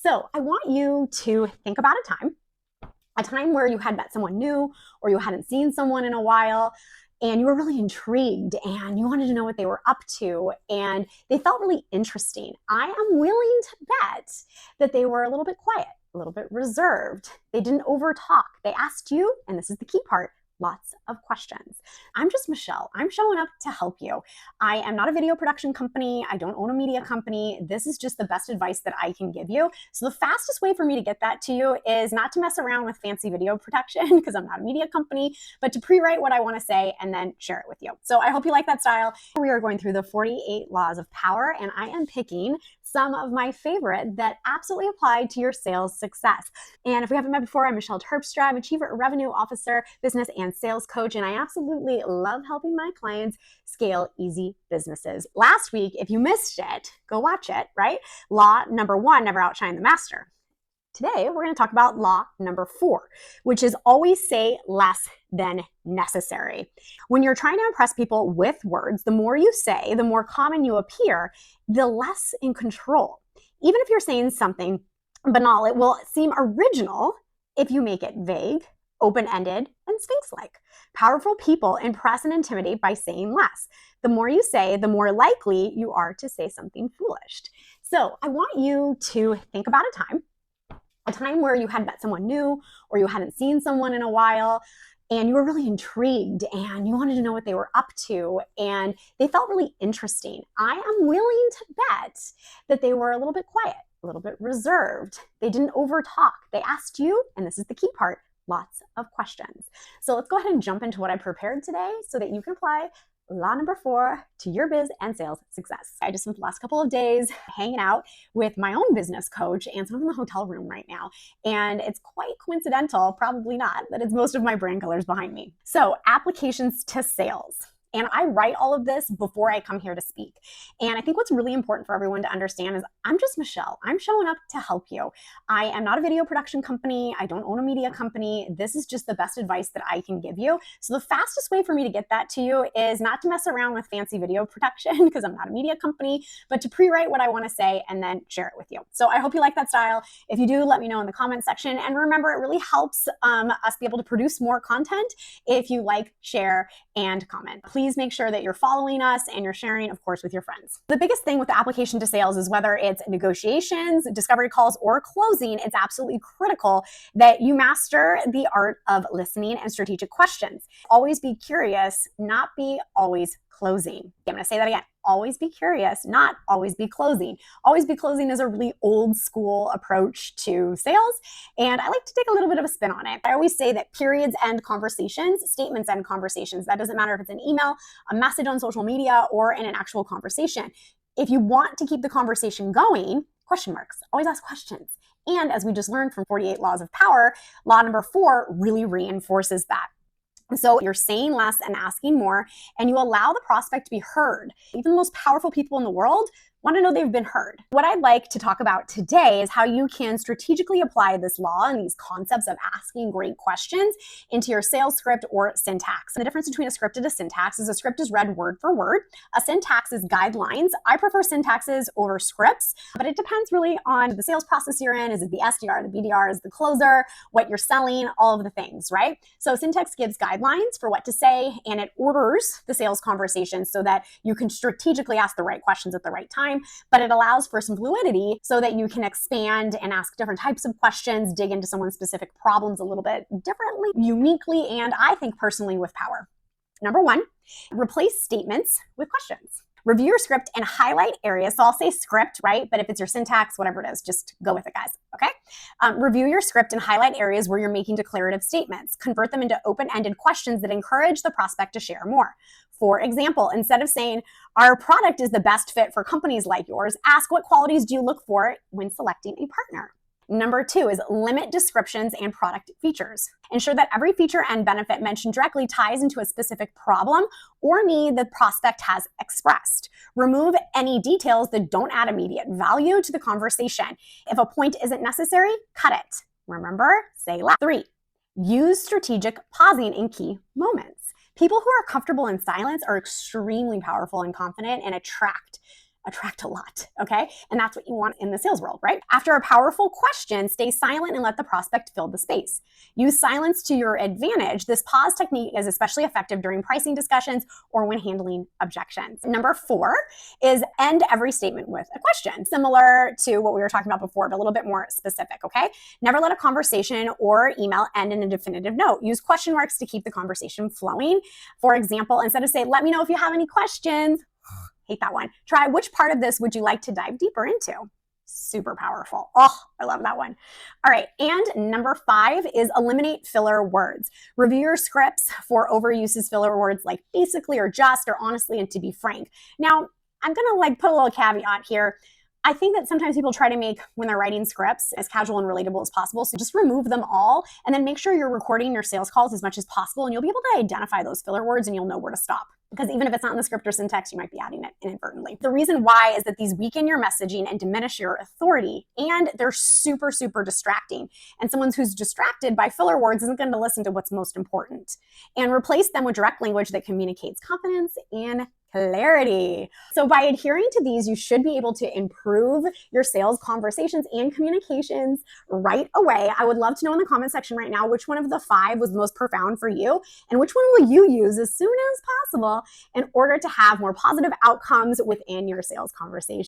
So I want you to think about a time where you had met someone new or you hadn't seen someone in a while and you were really intrigued and you wanted to know what they were up to and they felt really interesting. I am willing to bet that they were a little bit quiet, a little bit reserved. They didn't overtalk. They asked you, and this is the key part, lots of questions. I'm just Michelle. I'm showing up to help you. I am not a video production company. I don't own a media company. This is just the best advice that I can give you. So the fastest way for me to get that to you is not to mess around with fancy video production because I'm not a media company, but to pre-write what I want to say and then share it with you. So I hope you like that style. We are going through the 48 laws of power, and I am picking some of my favorite that absolutely apply to your sales success. And if we haven't met before, I'm Michelle Terpstra. I'm a Chief Revenue Officer, business and sales coach, and I absolutely love helping my clients scale easy businesses. Last week, if you missed it, go watch it, right? Law number 1, never outshine the master. Today, we're going to talk about law number 4, which is always say less than necessary. When you're trying to impress people with words, the more you say, the more common you appear, the less in control. Even if you're saying something banal, it will seem original if you make it vague, open-ended, and sphinx-like. Powerful people impress and intimidate by saying less. The more you say, the more likely you are to say something foolish. So I want you to think about a time where you had met someone new or you hadn't seen someone in a while and you were really intrigued and you wanted to know what they were up to and they felt really interesting. I am willing to bet that they were a little bit quiet, a little bit reserved. They didn't overtalk. They asked you, and this is the key part, lots of questions. So let's go ahead and jump into what I prepared today so that you can apply law number 4 to your biz and sales success. I just spent the last couple of days hanging out with my own business coach, and so I'm in the hotel room right now. And it's quite coincidental, probably not, that it's most of my brand colors behind me. So applications to sales. And I write all of this before I come here to speak. And I think what's really important for everyone to understand is I'm just Michelle. I'm showing up to help you. I am not a video production company. I don't own a media company. This is just the best advice that I can give you. So the fastest way for me to get that to you is not to mess around with fancy video production because I'm not a media company, but to pre-write what I want to say and then share it with you. So I hope you like that style. If you do, let me know in the comment section. And remember, it really helps us be able to produce more content if you like, share, and comment. Please make sure that you're following us and you're sharing, of course, with your friends. The biggest thing with the application to sales is whether it's negotiations, discovery calls, or closing, it's absolutely critical that you master the art of listening and strategic questions. Always be curious, not be always closing. I'm going to say that again. Always be curious, not always be closing. Always be closing is a really old school approach to sales, and I like to take a little bit of a spin on it. I always say that periods end conversations, statements end conversations. That doesn't matter if it's an email, a message on social media, or in an actual conversation. If you want to keep the conversation going, question marks. Always ask questions. And as we just learned from 48 Laws of Power, law number 4 really reinforces that. So you're saying less and asking more, and you allow the prospect to be heard. Even the most powerful people in the world want to know they've been heard. What I'd like to talk about today is how you can strategically apply this law and these concepts of asking great questions into your sales script or syntax. And the difference between a script and a syntax is a script is read word for word. A syntax is guidelines. I prefer syntaxes over scripts, but it depends really on the sales process you're in. Is it the SDR, the BDR, is the closer, what you're selling, all of the things, right? So syntax gives guidelines for what to say, and it orders the sales conversation so that you can strategically ask the right questions at the right time. But it allows for some fluidity so that you can expand and ask different types of questions, dig into someone's specific problems a little bit differently, uniquely, and I think personally with power. Number 1, replace statements with questions. Review your script and highlight areas. So I'll say script, right? But if it's your syntax, whatever it is, just go with it, guys. Okay? Review your script and highlight areas where you're making declarative statements. Convert them into open-ended questions that encourage the prospect to share more. For example, instead of saying, our product is the best fit for companies like yours, ask what qualities do you look for when selecting a partner. Number 2 is limit descriptions and product features. Ensure that every feature and benefit mentioned directly ties into a specific problem or need the prospect has expressed. Remove any details that don't add immediate value to the conversation. If a point isn't necessary, cut it. Remember, say less. 3, use strategic pausing in key moments. People who are comfortable in silence are extremely powerful and confident and attract attract a lot, okay? And that's what you want in the sales world, right? After a powerful question, stay silent and let the prospect fill the space. Use silence to your advantage. This pause technique is especially effective during pricing discussions or when handling objections. Number 4 is end every statement with a question, similar to what we were talking about before, but a little bit more specific, okay? Never let a conversation or email end in a definitive note. Use question marks to keep the conversation flowing. For example, instead of saying, let me know if you have any questions, hate that one. Try, which part of this would you like to dive deeper into? Super powerful. Oh, I love that one. All right. And number 5 is eliminate filler words. Review your scripts for overuses filler words like basically or just or honestly and to be frank. Now, I'm going to put a little caveat here. I think that sometimes people try to make, when they're writing scripts, as casual and relatable as possible. So just remove them all and then make sure you're recording your sales calls as much as possible. And you'll be able to identify those filler words and you'll know where to stop. Because even if it's not in the script or syntax, you might be adding it inadvertently. The reason why is that these weaken your messaging and diminish your authority. And they're super, super distracting. And someone who's distracted by filler words isn't going to listen to what's most important. And replace them with direct language that communicates confidence and clarity. So by adhering to these, you should be able to improve your sales conversations and communications right away. I would love to know in the comment section right now which one of the 5 was most profound for you and which one will you use as soon as possible in order to have more positive outcomes within your sales conversation.